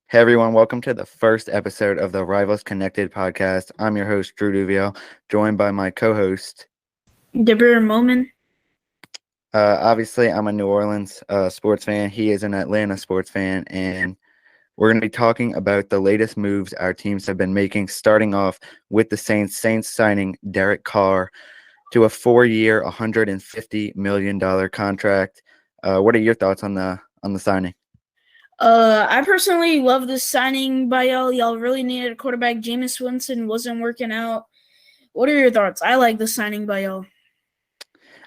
Hey everyone, welcome to the first episode of the Rivals Connected podcast. I'm your host, Drew Duvieil, joined by my co-host. Dabir Momin. Obviously, I'm a New Orleans sports fan. He is an Atlanta sports fan, and we're going to be talking about the latest moves our teams have been making, starting off with the Saints. Saints signing Derek Carr to a 4-year, $150 million contract. What are your thoughts on the signing? I personally love this signing by y'all. Y'all really needed a quarterback. Jameis Winston wasn't working out. What are your thoughts? I like this signing by y'all.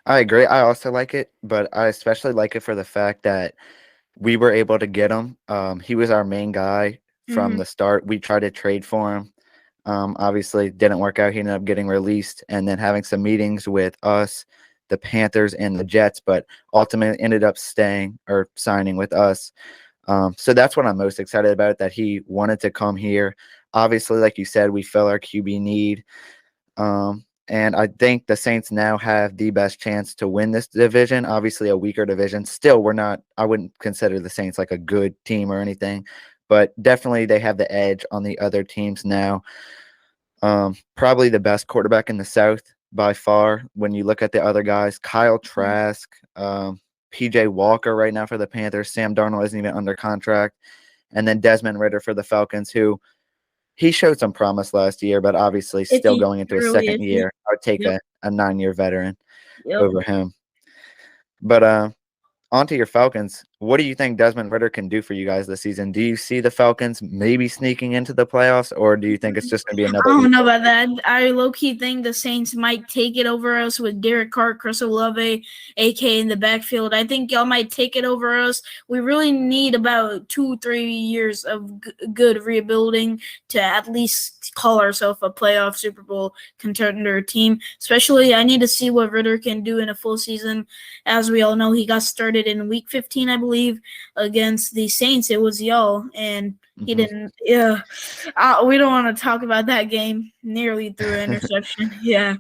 I agree. I also like it, but I especially like it for the fact that we were able to get him. He was our main guy from Mm-hmm. the start. We tried to trade for him. Obviously, didn't work out. He ended up getting released and then having some meetings with us, the Panthers, and the Jets, but ultimately ended up staying or signing with us. So that's what I'm most excited about, that he wanted to come here. Obviously, like you said, we fill our QB need. And I think the Saints now have the best chance to win this division. Obviously, a weaker division. Still, I wouldn't consider the Saints like a good team or anything, but definitely they have the edge on the other teams now. Probably the best quarterback in the South by far. When you look at the other guys, Kyle Trask, PJ Walker right now for the Panthers. Sam Darnold isn't even under contract. And then Desmond Ridder for the Falcons, who he showed some promise last year, but obviously still Iffy, going into his really second iffy. year. I would take Yep. a 9-year veteran Yep. over him. But on to your Falcons. What do you think Desmond Ridder can do for you guys this season? Do you see the Falcons maybe sneaking into the playoffs, or do you think it's just going to be I another don't know rebuild? about that. I low key think the Saints might take it over us with Derek Carr, Chris Olave, AK in the backfield. I think y'all might take it over us. We really need about 2-3 years of good rebuilding to at least call ourselves a playoff Super Bowl contender team. Especially, I need to see what Ritter can do in a full season. As we all know, he got started in week 15, I believe, against the Saints. It was y'all, and he Mm-hmm. didn't. Yeah, we don't want to talk about that game. Nearly threw an interception. Yeah.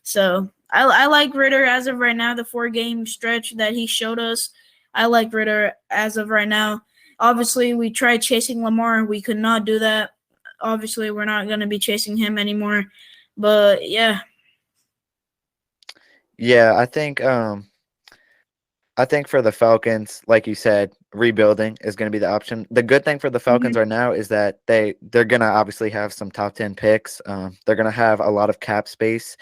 So I like Ritter as of right now. The 4-game stretch that he showed us, I like Ritter as of right now. Obviously, we tried chasing Lamar. We could not do that. Obviously, we're not going to be chasing him anymore. But yeah. Yeah, I think for the Falcons, like you said, rebuilding is going to be the option. The good thing for the Falcons Mm-hmm. right now is that they're going to obviously have some top 10 picks. They're going to have a lot of cap space.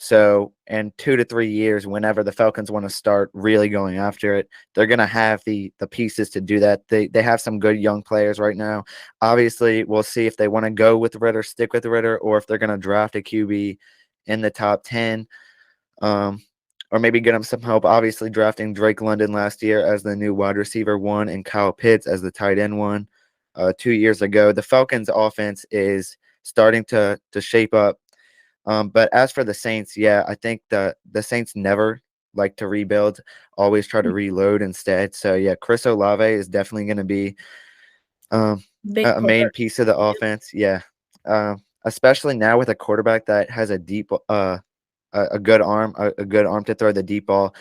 So in 2 to 3 years, whenever the Falcons want to start really going after it, they're going to have the pieces to do that. They have some good young players right now. Obviously, we'll see if they want to go with Ritter, stick with Ritter, or if they're going to draft a QB in the top 10. Um, or maybe get him some help. Obviously, drafting Drake London last year as the new wide receiver one and Kyle Pitts as the tight end one 2 years ago. The Falcons' offense is starting to shape up. But as for the Saints, yeah, I think the Saints never like to rebuild, always try to reload instead. So yeah, Chris Olave is definitely going to be Big a main part. piece of the offense. Yeah, especially now with a quarterback that has a deep a good arm, a good arm to throw the deep ball.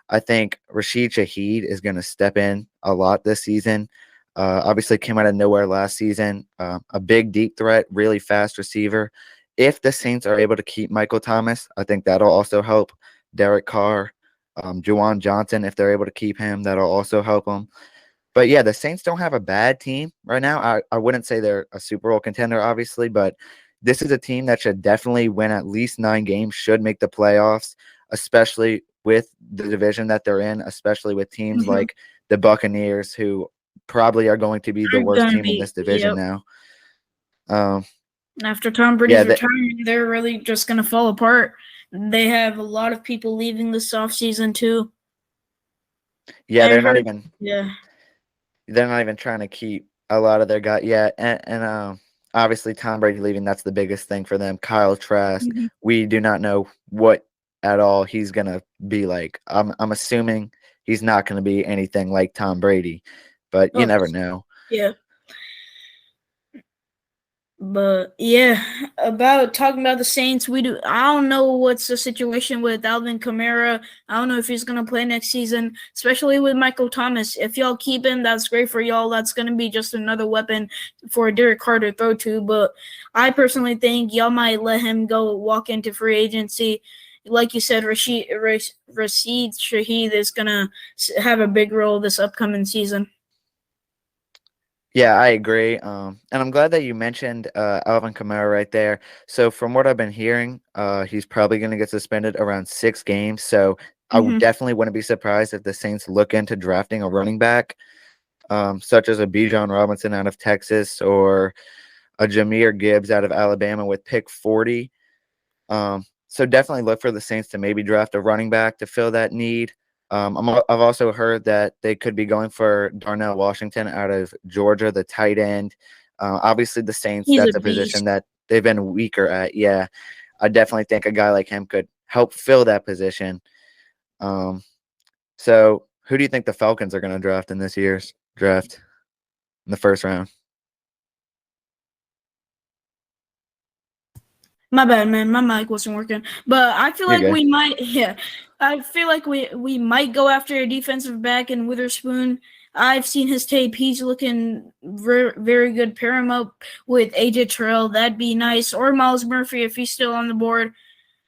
I think Rashid Shaheed is going to step in a lot this season. Obviously, came out of nowhere last season. A big deep threat, really fast receiver. If the Saints are able to keep Michael Thomas, I think that'll also help Derek Carr, Juwan Johnson. If they're able to keep him, that'll also help them. But yeah, the Saints don't have a bad team right now. I wouldn't say they're a Super Bowl contender, obviously, but this is a team that should definitely win at least 9 games, should make the playoffs, especially with the division that they're in, especially with teams Mm-hmm. like the Buccaneers, who probably are going to be the They're worst going to team in be, this division yep. now. Um, After Tom yeah, Brady's retirement, they're really just going to fall apart. They have a lot of people leaving this offseason, too. yeah, I they're not heard, even yeah. they're not even trying to keep a lot of their guys. Yeah, and obviously Tom Brady leaving, that's the biggest thing for them. Kyle Trask, Mm-hmm. we do not know what at all he's gonna be like. I'm assuming he's not gonna be anything like Tom Brady, but you Oh, never know. yeah. But yeah, about talking about the Saints, I don't know what's the situation with Alvin Kamara. I don't know if he's gonna play next season, especially with Michael Thomas. If y'all keep him, that's great for y'all. That's gonna be just another weapon for Derek Carr to throw to. But I personally think y'all might let him go walk into free agency. Like you said, Rashid Shaheed is gonna have a big role this upcoming season. Yeah, I agree. And I'm glad that you mentioned Alvin Kamara right there. So from what I've been hearing, he's probably going to get suspended around 6 games. So I would Mm-hmm. definitely wouldn't be surprised if the Saints look into drafting a running back, such as a Bijan Robinson out of Texas or a Jahmyr Gibbs out of Alabama with pick 40. So definitely look for the Saints to maybe draft a running back to fill that need. I've also heard that they could be going for Darnell Washington out of Georgia, the tight end. Obviously, the Saints, He's a that's a position beast. that they've been weaker at. Yeah, I definitely think a guy like him could help fill that position. So who do you think the Falcons are going to draft in this year's draft in the first round? My bad, man. My mic wasn't working. But I feel You're like good. we might, yeah. I feel like we might go after a defensive back in Witherspoon. I've seen his tape. He's looking very good. Pair him up with AJ Terrell. That'd be nice. Or Miles Murphy if he's still on the board.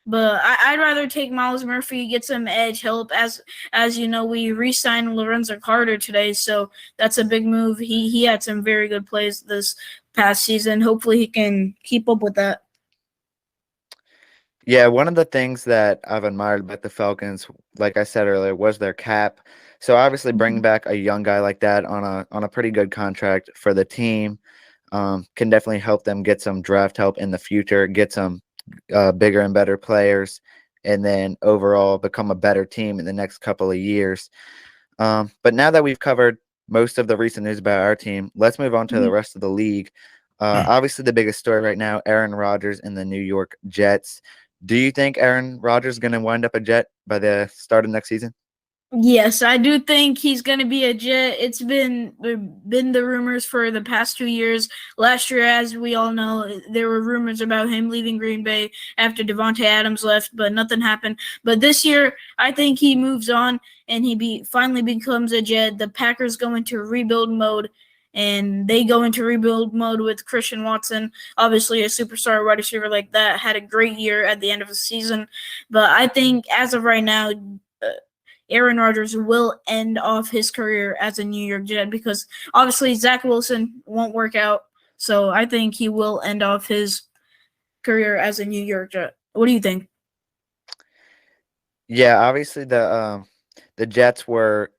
But I'd rather take Miles Murphy, get some edge help. As you know, we re-signed Lorenzo Carter today, so that's a big move. He had some very good plays this past season. Hopefully, he can keep up with that. Yeah, one of the things that I've admired about the Falcons, like I said earlier, was their cap. So obviously bringing back a young guy like that on a pretty good contract for the team can definitely help them get some draft help in the future, get some bigger and better players, and then overall become a better team in the next couple of years. But now that we've covered most of the recent news about our team, let's move on to the rest of the league. Obviously, the biggest story right now, Aaron Rodgers and the New York Jets. Do you think Aaron Rodgers is going to wind up a Jet by the start of next season? Yes, I do think he's going to be a Jet. It's been the rumors for the past 2 years. Last year, as we all know, there were rumors about him leaving Green Bay after Devontae Adams left, but nothing happened. But this year, I think he moves on and finally becomes a Jet. The Packers go into rebuild mode, and they go into rebuild mode with Christian Watson, obviously a superstar wide receiver like that, had a great year at the end of the season. But I think as of right now, Aaron Rodgers will end off his career as a New York Jet because obviously Zach Wilson won't work out. So I think he will end off his career as a New York Jet. What do you think? Yeah, obviously the Jets were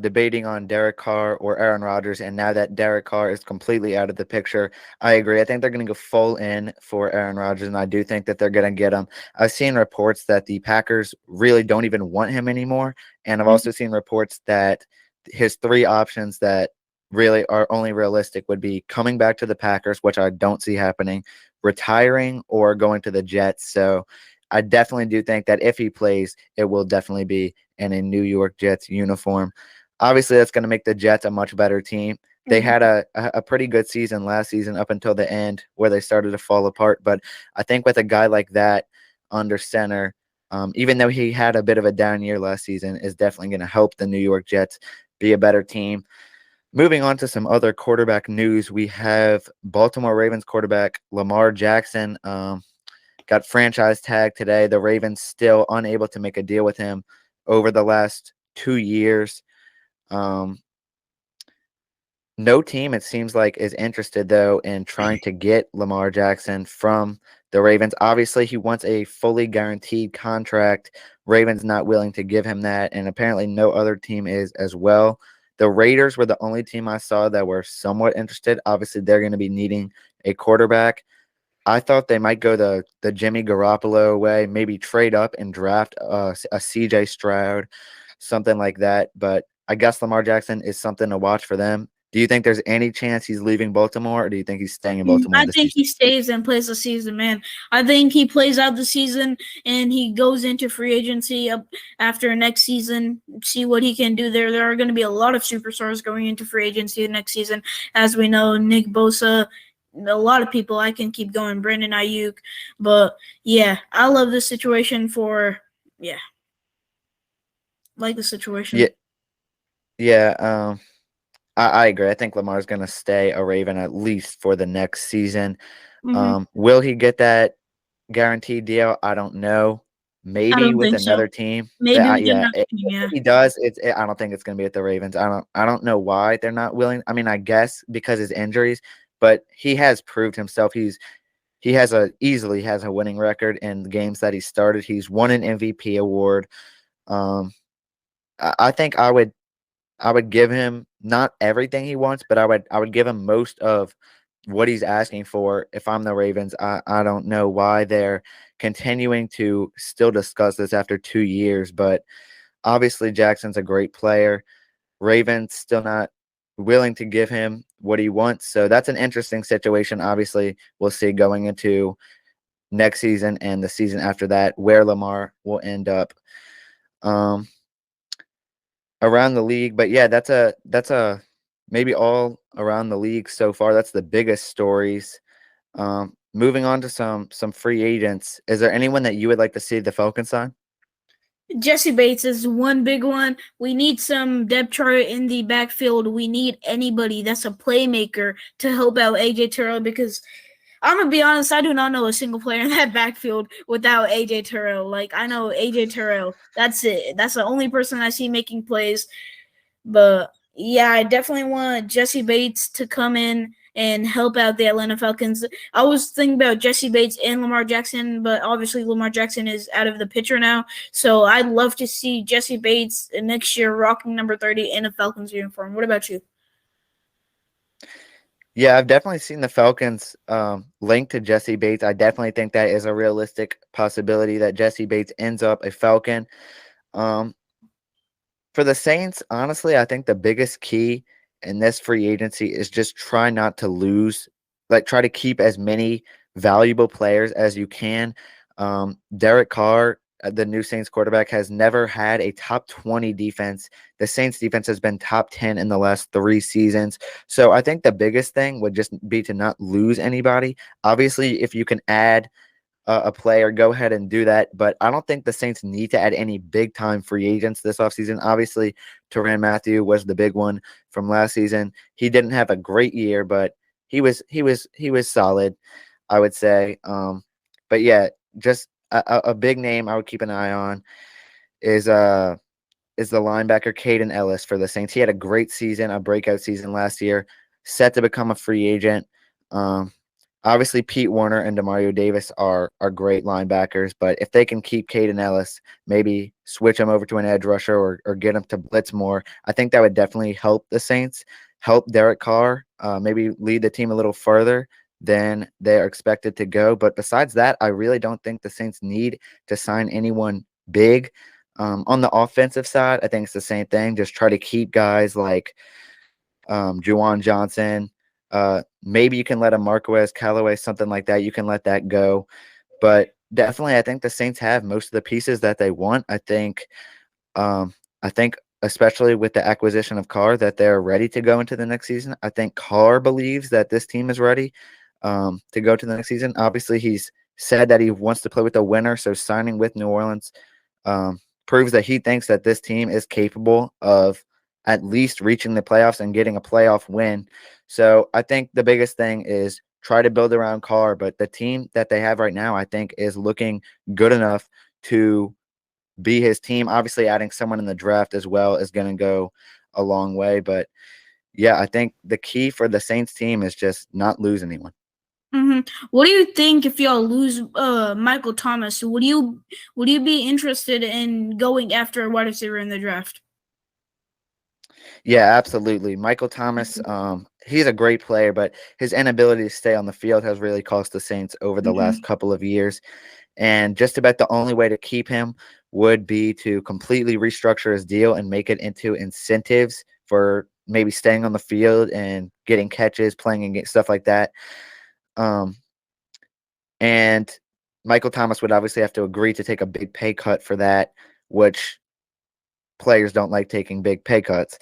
debating on Derek Carr or Aaron Rodgers, and now that Derek Carr is completely out of the picture, I agree. I think they're going to go full in for Aaron Rodgers, and I do think that they're going to get him. I've seen reports that the Packers really don't even want him anymore, and I've also seen reports that his 3 options that really are only realistic would be coming back to the Packers, which I don't see happening, retiring, or going to the Jets. So I definitely do think that if he plays, it will definitely be in a New York Jets uniform. Obviously, that's going to make the Jets a much better team. They had a pretty good season last season up until the end where they started to fall apart. But I think with a guy like that under center, even though he had a bit of a down year last season, is definitely going to help the New York Jets be a better team. Moving on to some other quarterback news, we have Baltimore Ravens quarterback Lamar Jackson. Got franchise tag today. The Ravens still unable to make a deal with him over the last 2 years. No team, it seems like, is interested, though, in trying to get Lamar Jackson from the Ravens. Obviously, he wants a fully guaranteed contract. Ravens not willing to give him that, and apparently no other team is as well. The Raiders were the only team I saw that were somewhat interested. Obviously, they're going to be needing a quarterback. I thought they might go the Jimmy Garoppolo way, maybe trade up and draft a CJ Stroud, something like that. But I guess Lamar Jackson is something to watch for them. Do you think there's any chance he's leaving Baltimore, or do you think he's staying in Baltimore I this think season? he stays and plays the season, man. I think he plays out the season and he goes into free agency up after next season. See what he can do there. There are going to be a lot of superstars going into free agency next season, as we know. Nick Bosa, a lot of people. I can keep going, Brandon Ayuk, but yeah, I love this situation for like the situation. Yeah, yeah. I agree. I think Lamar's going to stay a Raven at least for the next season. Hmm. Will he get that guaranteed deal? I don't know. I Maybe don't with think so. another team. Maybe with Yeah, another team. if Yeah, he does, I don't think it's going to be at the Ravens. I don't know why they're not willing. I mean, I guess because his injuries, but he has proved himself. He has easily has a winning record in the games that he started. He's won an MVP award. Um, I think I would give him not everything he wants, but I would give him most of what he's asking for if I'm the Ravens. I don't know why they're continuing to still discuss this after 2 years, but obviously Jackson's a great player. Ravens still not willing to give him what he wants. So that's an interesting situation. Obviously, we'll see going into next season and the season after that where Lamar will end up. Um, Around the league. But yeah, that's a maybe all around the league so far. That's the biggest stories. Moving on to some free agents. Is there anyone that you would like to see the Falcons sign? Jessie Bates is one big one. We need some depth chart in the backfield. We need anybody that's a playmaker to help out AJ Terrell because I'm gonna be honest, I do not know a single player in that backfield without AJ Terrell. Like I know AJ Terrell. That's it. That's the only person I see making plays. But yeah, I definitely want Jessie Bates to come in and help out the Atlanta Falcons. I was thinking about Jessie Bates and Lamar Jackson, but obviously Lamar Jackson is out of the picture now. So I'd love to see Jessie Bates next year rocking number 30 in a Falcons uniform. What about you? Yeah, I've definitely seen the Falcons linked to Jesse Bates. I definitely think that is a realistic possibility that Jesse Bates ends up a Falcon. Um, For the Saints, honestly, I think the biggest key in this free agency is just try not to lose, like try to keep as many valuable players as you can. Derek Carr, the new Saints quarterback, has never had a top 20 defense. The Saints defense has been top 10 in the last 3 seasons. So I think the biggest thing would just be to not lose anybody. Obviously, if you can add a player, go ahead and do that. But I don't think the Saints need to add any big time free agents this offseason. Obviously, Tyrann Mathieu was the big one from last season. He didn't have a great year, but he was solid, I would say. But yeah, just a big name I would keep an eye on is the linebacker Caden Ellis for the Saints. He had a great season, a breakout season last year, set to become a free agent. Um, Obviously, Pete Warner and Demario Davis are great linebackers, but if they can keep Caden Ellis, maybe switch him over to an edge rusher or get him to blitz more, I think that would definitely help the Saints, help Derek Carr, maybe lead the team a little further than they're expected to go. But besides that, I really don't think the Saints need to sign anyone big. On the offensive side, I think it's the same thing. Just try to keep guys like Juwan Johnson. Maybe you can let a Marquez Callaway, something like that. You can let that go. But definitely, I think the Saints have most of the pieces that they want. I think especially with the acquisition of Carr, that they're ready to go into the next season. I think Carr believes that this team is ready to go to the next season. Obviously, he's said that he wants to play with a winner. So signing with New Orleans proves that he thinks that this team is capable of at least reaching the playoffs and getting a playoff win. So I think the biggest thing is try to build around Carr, but the team that they have right now, I think, is looking good enough to be his team. Obviously, adding someone in the draft as well is going to go a long way. But yeah, I think the key for the Saints team is just not lose anyone. Hmm. What do you think if y'all lose Michael Thomas? Would you be interested in going after a wide receiver in the draft? Yeah, absolutely. Michael Thomas, he's a great player, but his inability to stay on the field has really cost the Saints over the last Hmm. couple of years. And just about the only way to keep him would be to completely restructure his deal and make it into incentives for maybe staying on the field and getting catches, playing and stuff like that. Um, and Michael Thomas would obviously have to agree to take a big pay cut for that, which players don't like taking big pay cuts.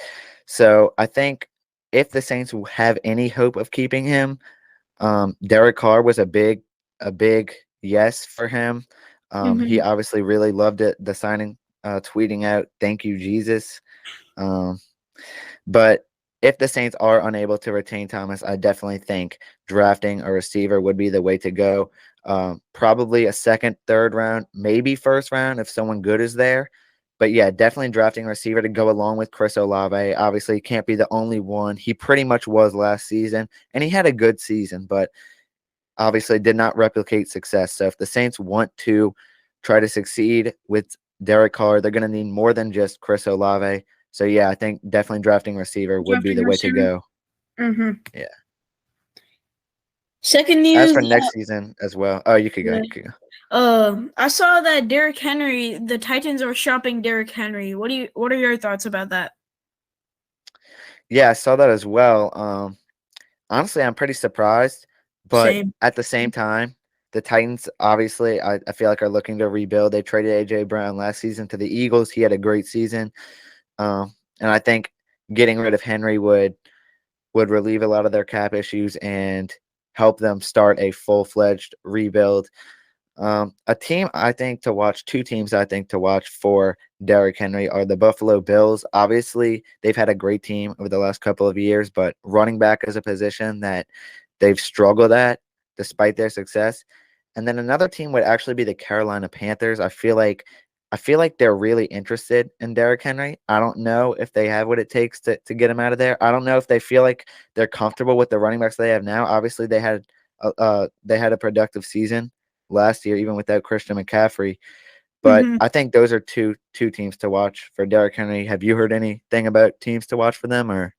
So I think if the Saints have any hope of keeping him, Derek Carr was a big yes for him. He Mm-hmm. obviously really loved it, the signing, tweeting out, "Thank you, Jesus." Um, but if the Saints are unable to retain Thomas, I definitely think drafting a receiver would be the way to go. Probably a second, third round, maybe first round if someone good is there. But yeah, definitely drafting a receiver to go along with Chris Olave. Obviously, he can't be the only one. He pretty much was last season, and he had a good season, but obviously did not replicate success. So if the Saints want to try to succeed with Derek Carr, they're going to need more than just Chris Olave. So yeah, I think definitely drafting receiver would be Drafting the way to receiver. go. Mm-hmm. Yeah. Second As news. for next season as well. Oh, you could go. Yeah. You could go. I saw that Derrick Henry, the Titans are shopping Derrick Henry. What are your thoughts about that? Yeah, I saw that as well. Honestly, I'm pretty surprised, but Same. at the same time, the Titans obviously I feel like are looking to rebuild. They traded AJ Brown last season to the Eagles. He had a great season. And I think getting rid of Henry would relieve a lot of their cap issues and help them start a full-fledged rebuild. A team I think to watch, two teams I think to watch for Derrick Henry are the Buffalo Bills. Obviously, they've had a great team over the last couple of years, but running back is a position that they've struggled at despite their success. And then another team would actually be the Carolina Panthers. I feel like they're really interested in Derrick Henry. I don't know if they have what it takes to get him out of there. I don't know if they feel like they're comfortable with the running backs they have now. Obviously, they had a productive season last year, even without Christian McCaffrey. But Mm-hmm. I think those are two teams to watch for Derrick Henry. Have you heard anything about teams to watch for them, or?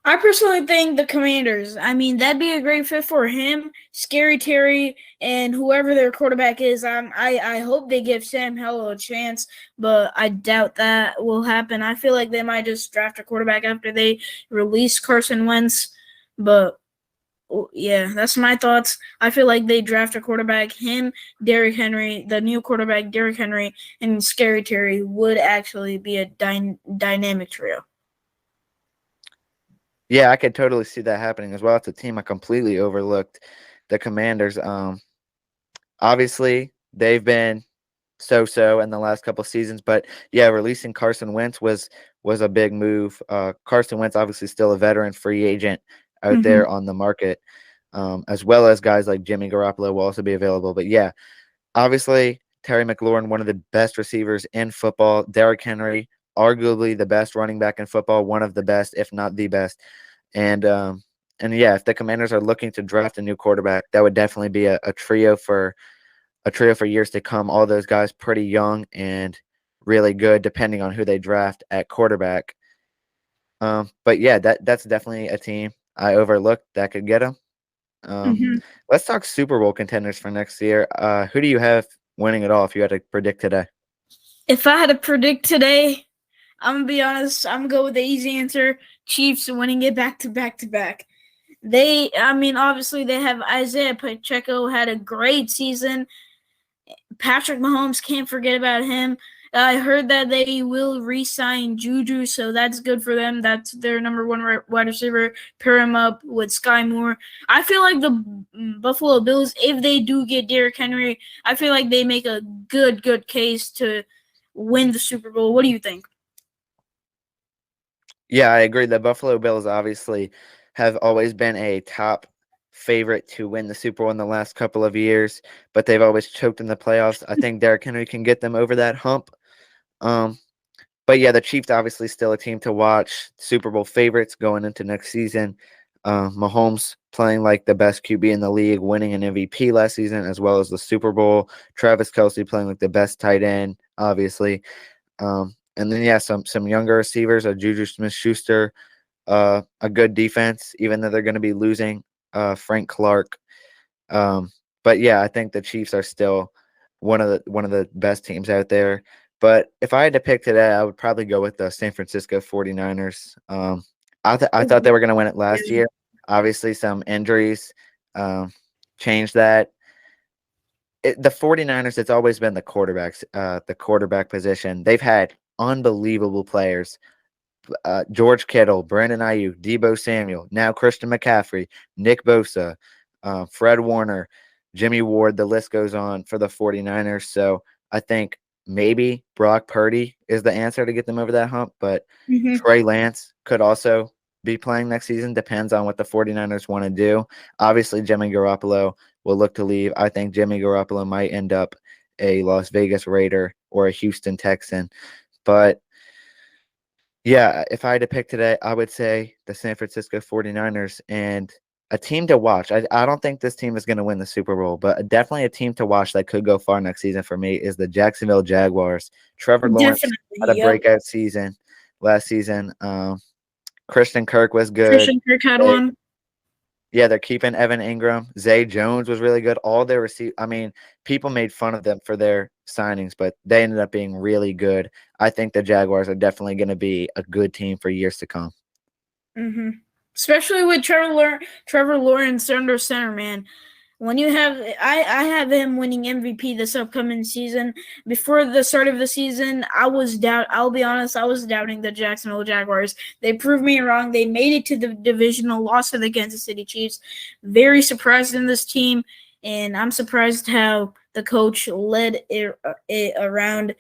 I personally think the Commanders. I mean, that'd be a great fit for him, Scary Terry, and whoever their quarterback is. I hope they give Sam Howell a chance, but I doubt that will happen. I feel like they might just draft a quarterback after they release Carson Wentz. But yeah, that's my thoughts. I feel like they draft a quarterback. Him, Derrick Henry, the new quarterback, Derrick Henry, and Scary Terry would actually be a dynamic trio. Yeah, I could totally see that happening as well. It's a team I completely overlooked, the Commanders. Obviously they've been so in the last couple seasons, but yeah, releasing Carson Wentz was a big move. Carson Wentz obviously still a veteran free agent out Mm-hmm. there on the market, as well as guys like Jimmy Garoppolo will also be available. But yeah, obviously Terry McLaurin, one of the best receivers in football. Derrick Henry, arguably the best running back in football, one of the best, if not the best. And yeah, if the Commanders are looking to draft a new quarterback, that would definitely be a trio for years to come. All those guys pretty young and really good, depending on who they draft at quarterback. But yeah, that's definitely a team I overlooked that could get them. Um, Mm-hmm. let's talk Super Bowl contenders for next year. Who do you have winning it all if you had to predict today? If I had to predict today, I'm gonna be honest. I'm gonna go with the easy answer: Chiefs winning it back to back to back. Obviously they have Isaiah Pacheco had a great season. Patrick Mahomes, can't forget about him. I heard that they will re-sign Juju, so that's good for them. That's their number one wide receiver. Pair him up with Sky Moore. I feel like the Buffalo Bills, if they do get Derrick Henry, I feel like they make a good case to win the Super Bowl. What do you think? Yeah, I agree. The Buffalo Bills obviously have always been a top favorite to win the Super Bowl in the last couple of years, but they've always choked in the playoffs. I think Derrick Henry can get them over that hump. Um, but yeah, the Chiefs obviously still a team to watch. Super Bowl favorites going into next season. Mahomes playing like the best QB in the league, winning an MVP last season as well as the Super Bowl. Travis Kelce playing like the best tight end, obviously. And then yeah, some younger receivers, a Juju Smith-Schuster, a good defense, even though they're going to be losing Frank Clark. Um, but yeah, I think the Chiefs are still one of the best teams out there. But if I had to pick today, I would probably go with the San Francisco 49ers. I thought they were going to win it last year. Obviously, some injuries changed that. The 49ers, it's always been the quarterback position. They've had unbelievable players George Kittle, Brandon Ayuk, Debo Samuel, now Christian McCaffrey, Nick Bosa, Fred Warner, Jimmy Ward. The list goes on for the 49ers. So I think maybe Brock Purdy is the answer to get them over that hump, but Hmm. Trey Lance could also be playing next season. Depends on what the 49ers want to do. Obviously, Jimmy Garoppolo will look to leave. I think Jimmy Garoppolo might end up a Las Vegas Raider or a Houston Texan. But yeah, if I had to pick today, I would say the San Francisco 49ers and a team to watch. I don't think this team is going to win the Super Bowl, but definitely a team to watch that could go far next season for me is the Jacksonville Jaguars. Trevor Lawrence Definitely. had a Yep. breakout season last season. Christian Kirk was good. Christian Kirk had They, one. yeah, they're keeping Evan Ingram. Zay Jones was really good. All their I mean, people made fun of them for their signings, but they ended up being really good. I think the Jaguars are definitely going to be a good team for years to come. Hmm. Especially with Trevor Lawrence under center, man. When you have, I have him winning MVP this upcoming season. Before the start of the season, I'll be honest, I was doubting the Jacksonville Jaguars. They proved me wrong. They made it to the divisional, loss to the Kansas City Chiefs. Very surprised in this team, and I'm surprised how the coach led it around.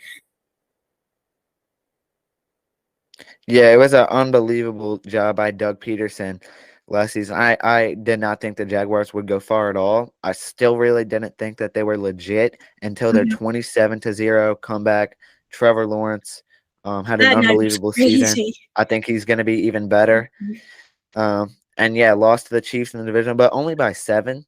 Yeah, it was an unbelievable job by Doug Peterson last season. I did not think the Jaguars would go far at all. I still really didn't think that they were legit until their Mhm. 27-0 comeback. Trevor Lawrence had an That night was unbelievable season. crazy. I think he's going to be even better. And yeah, lost to the Chiefs in the division, but only by 7.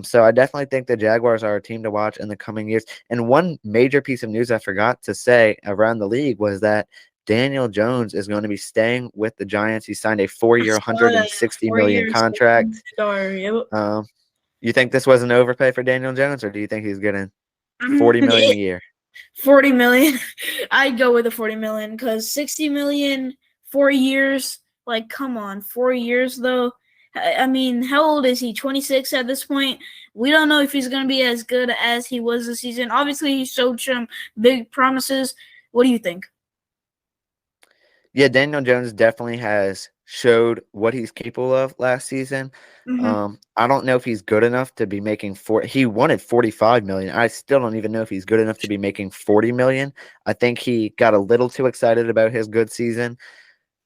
So I definitely think the Jaguars are a team to watch in the coming years. And one major piece of news I forgot to say around the league was that Daniel Jones is going to be staying with the Giants. He signed a 4-year, I saw that, $160 4 million years. contract. Yep. You think this was an overpay for Daniel Jones, or do you think he's getting Mhm. 40 million a year? 40 million. I'd go with the 40 million because 60 million, 4 years. Like, come on, 4 years though. I mean, how old is he? 26 at this point. We don't know if he's going to be as good as he was this season. Obviously, he showed some big promises. What do you think? Yeah, Daniel Jones definitely has showed what he's capable of last season. Mm-hmm. I don't know if he's good enough to be making he wanted 45 million. I still don't even know if he's good enough to be making 40 million. I think he got a little too excited about his good season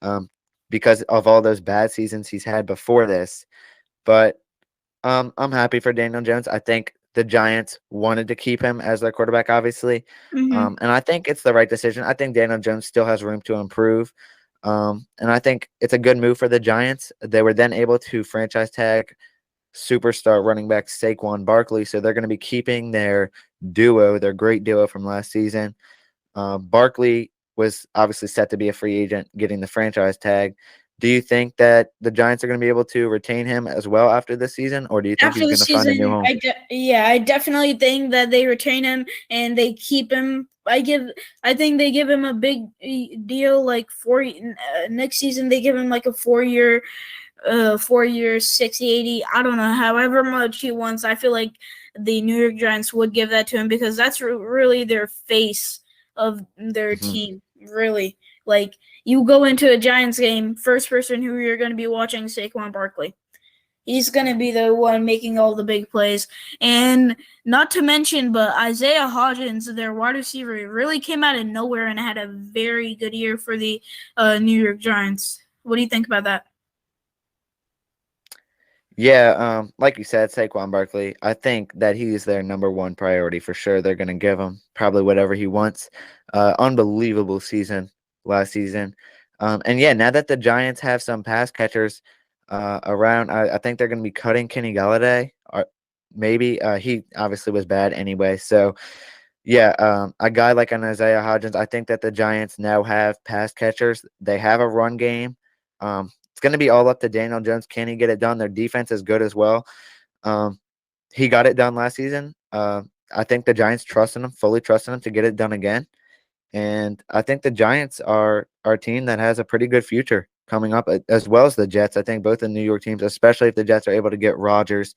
um, because of all those bad seasons he's had before this. But I'm happy for Daniel Jones. I think the Giants wanted to keep him as their quarterback, obviously. Mm-hmm. And I think it's the right decision. I think Daniel Jones still has room to improve. And I think it's a good move for the Giants. They were then able to franchise tag superstar running back Saquon Barkley. So they're going to be keeping their duo, their great duo from last season. Barkley was obviously set to be a free agent, getting the franchise tag. Do you think that the Giants are going to be able to retain him as well after this season, or do you think After he's the going to find a new season, home? I definitely think that they retain him and they keep him. I think they give him a big deal, like next season. They give him like a 4 year, 4 year, 60, 80. I don't know, however much he wants. I feel like the New York Giants would give that to him because that's really their face of their Mhm. team. Really, like you go into a Giants game, first person who you're going to be watching is Saquon Barkley. He's going to be the one making all the big plays. And not to mention, but Isaiah Hodgins, their wide receiver, really came out of nowhere and had a very good year for the New York Giants. What do you think about that? Yeah, like you said, Saquon Barkley, I think that he's their number one priority for sure. They're going to give him probably whatever he wants. Unbelievable season last season. And yeah, now that the Giants have some pass catchers around, I think they're going to be cutting Kenny Galladay. Or maybe he obviously was bad anyway. So yeah, a guy like an Isaiah Hodgins, I think that the Giants now have pass catchers. They have a run game. It's going to be all up to Daniel Jones. Can he get it done? Their defense is good as well. Um, he got it done last season. I think the Giants trusting him, fully trusting him to get it done again. And I think the Giants are a team that has a pretty good future coming up, as well as the Jets. I think both the New York teams, especially if the Jets are able to get Rodgers.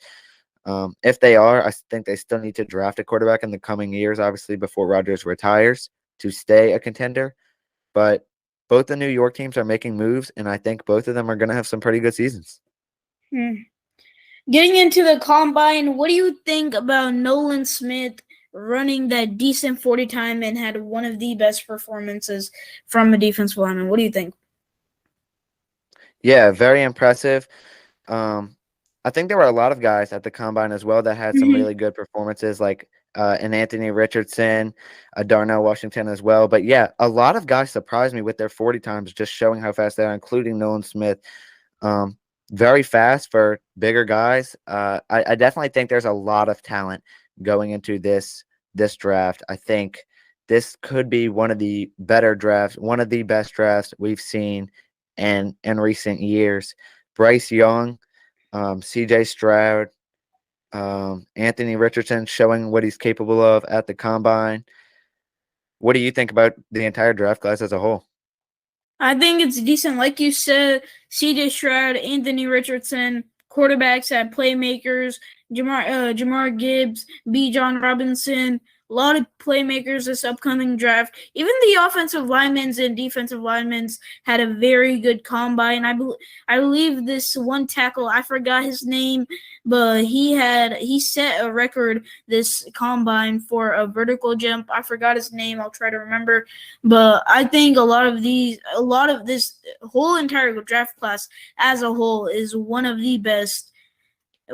If they are, I think they still need to draft a quarterback in the coming years, obviously before Rodgers retires, to stay a contender. But both the New York teams are making moves, and I think both of them are going to have some pretty good seasons. Getting into the combine, what do you think about Nolan Smith running that decent 40 time and had one of the best performances from a defensive lineman? What do you think? Yeah, very impressive. I think there were a lot of guys at the combine as well that had some really good performances, like an Anthony Richardson, a Darnell Washington as well. But yeah, a lot of guys surprised me with their 40 times, just showing how fast they are, including Nolan Smith. Very fast for bigger guys. I definitely think there's a lot of talent going into this draft. I think this could be one of the better drafts, one of the best drafts we've seen in recent years. Bryce Young, CJ Stroud, Anthony Richardson showing what he's capable of at the combine. What do you think about the entire draft class as a whole? I think it's decent. Like you said, CJ Stroud, Anthony Richardson, quarterbacks had playmakers, Jamar Gibbs, B. John Robinson, a lot of playmakers this upcoming draft. Even the offensive linemen and defensive linemen had a very good combine. I believe this one tackle, I forgot his name, but he set a record this combine for a vertical jump. I forgot his name. I'll try to remember. But I think a lot of this whole entire draft class as a whole is one of the best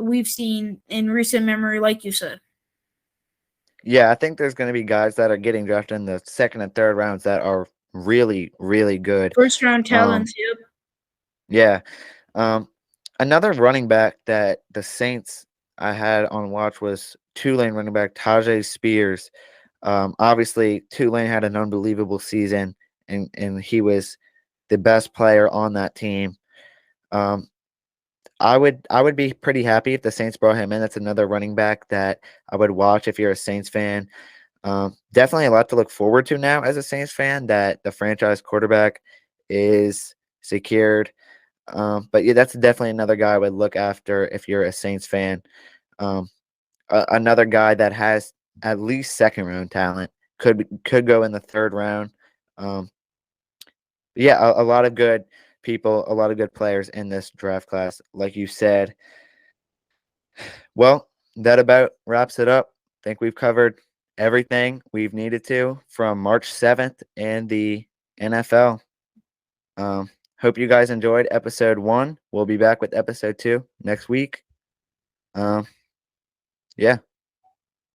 we've seen in recent memory, like you said. Yeah, I think there's going to be guys that are getting drafted in the second and third rounds that are really, really good. First round talents, yep. Yeah. Another running back that the Saints I had on watch was Tulane running back Tajay Spears. Obviously, Tulane had an unbelievable season, and he was the best player on that team. I would be pretty happy if the Saints brought him in. That's another running back that I would watch if you're a Saints fan. Definitely a lot to look forward to now as a Saints fan, that the franchise quarterback is secured. But yeah, that's definitely another guy I would look after if you're a Saints fan. Another guy that has at least second round talent, could go in the third round. Yeah, a lot of good people, a lot of good players in this draft class, like you said. Well, that about wraps it up. I think we've covered everything we've needed to from March 7th and the NFL. Hope you guys enjoyed episode 1. We'll be back with episode 2 next week. Yeah.